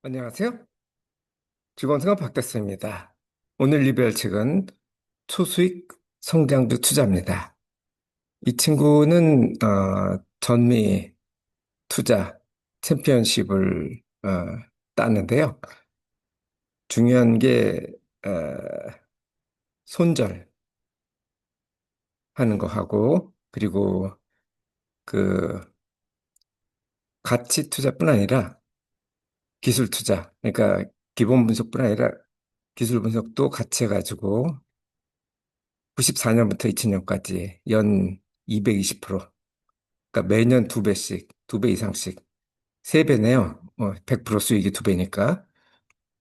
안녕하세요. 즐거운 생활 박대수입니다. 오늘 리뷰할 책은 초수익 성장주 투자입니다. 이 친구는 전미 투자 챔피언십을 땄는데요. 중요한 게 어, 손절하는 거 하고 그리고 그 가치 투자뿐 아니라 기술 투자, 그러니까 기본 분석뿐 아니라 기술 분석도 같이 해가지고 94년부터 2000년까지 연 220%, 그러니까 매년 두 배씩, 두 배 이상씩, 세 배네요. 100% 수익이 두 배니까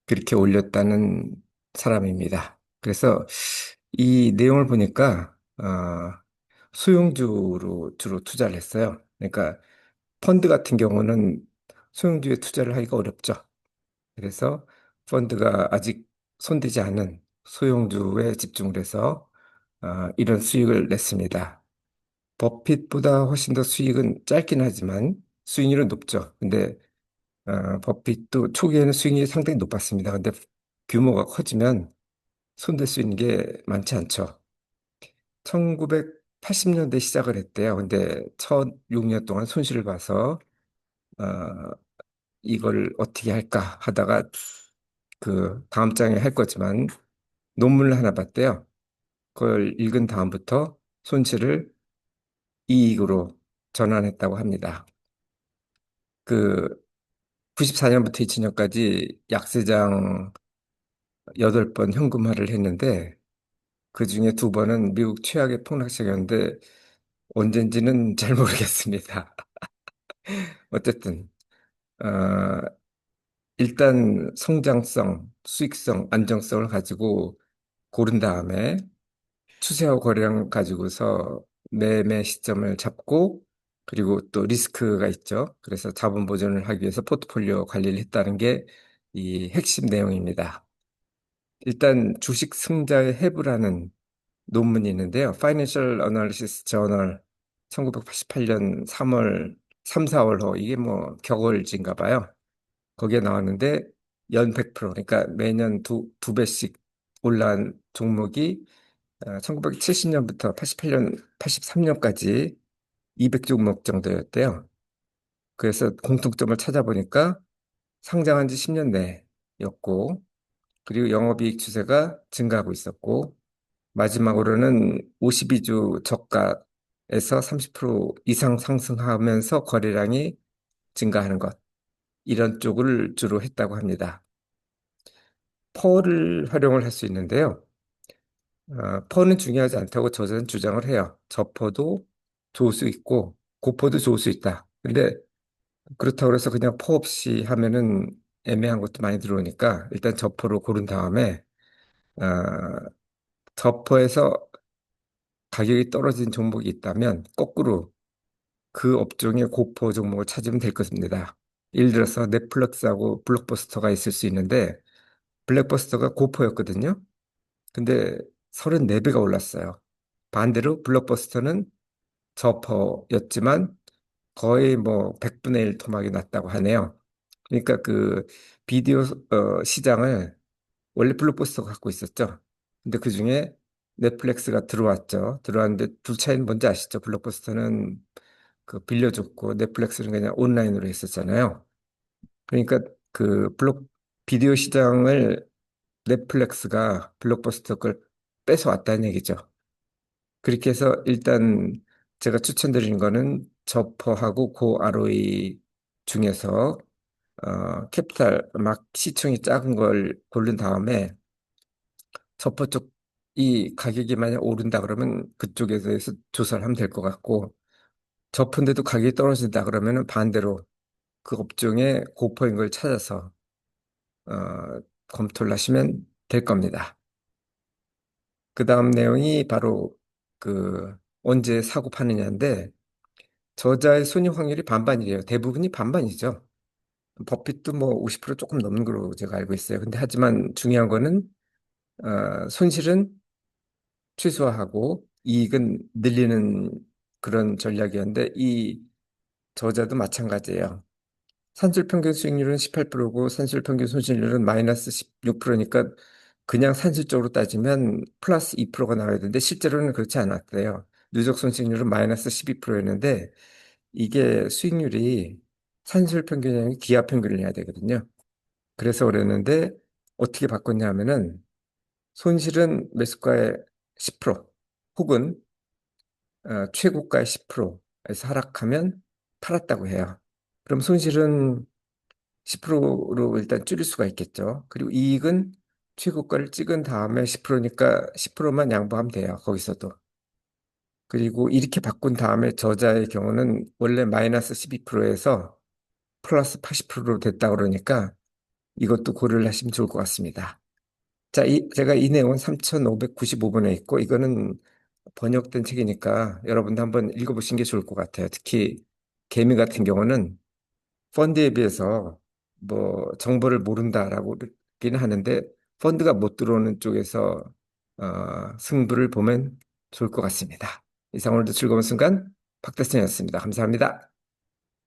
그렇게 올렸다는 사람입니다. 그래서 이 내용을 보니까 소형주로 주로 투자를 했어요. 그러니까 펀드 같은 경우는 소형주에 투자를 하기가 어렵죠. 그래서 펀드가 아직 손대지 않은 소형주에 집중을 해서 이런 수익을 냈습니다. 버핏보다 훨씬 더 수익은 짧긴 하지만 수익률은 높죠. 근데 버핏도 초기에는 수익률이 상당히 높았습니다. 근데 규모가 커지면 손댈 수 있는 게 많지 않죠. 1980년대 시작을 했대요. 근데 첫 6년 동안 손실을 봐서 어, 이걸 어떻게 할까 하다가 그 다음 장에 할 거지만 논문을 하나 봤대요. 그걸 읽은 다음부터 손실을 이익으로 전환했다고 합니다. 그 94년부터 2000년까지 약세장 8번 현금화를 했는데 그 중에 두 번은 미국 최악의 폭락시였는데 언젠지는 잘 모르겠습니다. 어쨌든 어, 일단 성장성, 수익성, 안정성을 가지고 고른 다음에 추세하고 거래량 가지고서 매매 시점을 잡고 그리고 또 리스크가 있죠. 그래서 자본 보존을 하기 위해서 포트폴리오 관리를 했다는 게 이 핵심 내용입니다. 일단 주식 승자의 해부라는 논문이 있는데요. Financial Analysis Journal 1988년 3월, 3, 4월호 이게 뭐 격월지인가 봐요. 거기에 나왔는데 연 100%, 그러니까 매년 두 배씩 올라간 종목이 1970년부터 88년, 83년까지 200종목 정도였대요. 그래서 공통점을 찾아보니까 상장한 지 10년 내였고, 그리고 영업이익 추세가 증가하고 있었고, 마지막으로는 52주 저가에서 30% 이상 상승하면서 거래량이 증가하는 것, 이런 쪽을 주로 했다고 합니다. 퍼를 활용을 할 수 있는데요. 퍼는 중요하지 않다고 저자는 주장을 해요. 저퍼도 좋을 수 있고 고퍼도 좋을 수 있다. 근데 그렇다고 해서 그냥 퍼 없이 하면은 애매한 것도 많이 들어오니까 일단 저퍼로 고른 다음에 어, 저퍼에서 가격이 떨어진 종목이 있다면 거꾸로 그 업종의 고퍼 종목을 찾으면 될 것입니다. 예를 들어서 넷플릭스하고 블록버스터가 있을 수 있는데 블랙버스터가 고퍼였거든요. 근데 34배가 올랐어요. 반대로 블록버스터는 저퍼였지만 거의 뭐 100분의 1 토막이 났다고 하네요. 그러니까 그 비디오 시장을 원래 블록버스터가 갖고 있었죠. 근데 그중에 넷플릭스가 들어왔죠. 들어왔는데 둘 차이는 뭔지 아시죠? 블록버스터는 그 빌려줬고 넷플릭스는 그냥 온라인으로 했었잖아요. 그러니까 그 비디오 시장을 넷플릭스가 블록버스터 걸 뺏어왔다는 얘기죠. 그렇게 해서 일단 제가 추천드리는 거는 저퍼하고 고 ROE 중에서 캐피탈 막 시총이 작은 걸 고른 다음에 저퍼 쪽이 가격이 만약 오른다 그러면 그쪽에 대해서 조사를 하면 될 것 같고 저퍼인데도 가격이 떨어진다 그러면은 반대로 그 업종의 고퍼인 걸 찾아서 어, 검토를 하시면 될 겁니다. 그 다음 내용이 바로 그 언제 사고 파느냐인데 저자의 손익 확률이 반반이래요. 대부분이 반반이죠. 버핏도 뭐 50% 조금 넘는 걸로 제가 알고 있어요. 근데 하지만 중요한 거는 손실은 최소화하고 이익은 늘리는 그런 전략이었는데 이 저자도 마찬가지예요. 산술 평균 수익률은 18%고 산술 평균 손실률은 마이너스 16%니까 그냥 산술적으로 따지면 플러스 2%가 나와야 되는데 실제로는 그렇지 않았대요. 누적 손실률은 마이너스 12%였는데 이게 수익률이 산술 평균이 아니라 기하 평균을 해야 되거든요. 그래서 그랬는데 어떻게 바꿨냐 하면은 손실은 매수가의 10% 혹은 최고가의 10%에서 하락하면 팔았다고 해요. 그럼 손실은 10%로 일단 줄일 수가 있겠죠. 그리고 이익은 최고가를 찍은 다음에 10%니까 10%만 양보하면 돼요. 거기서도. 그리고 이렇게 바꾼 다음에 저자의 경우는 원래 마이너스 12%에서 플러스 80%로 됐다 그러니까 이것도 고려를 하시면 좋을 것 같습니다. 자, 제가 이 내용은 3,595번에 있고 이거는 번역된 책이니까 여러분도 한번 읽어보신 게 좋을 것 같아요. 특히 개미 같은 경우는 펀드에 비해서 뭐 정보를 모른다라고 그러긴 하는데 펀드가 못 들어오는 쪽에서 승부를 보면 좋을 것 같습니다. 이상 오늘도 즐거운 순간 박대선이었습니다. 감사합니다.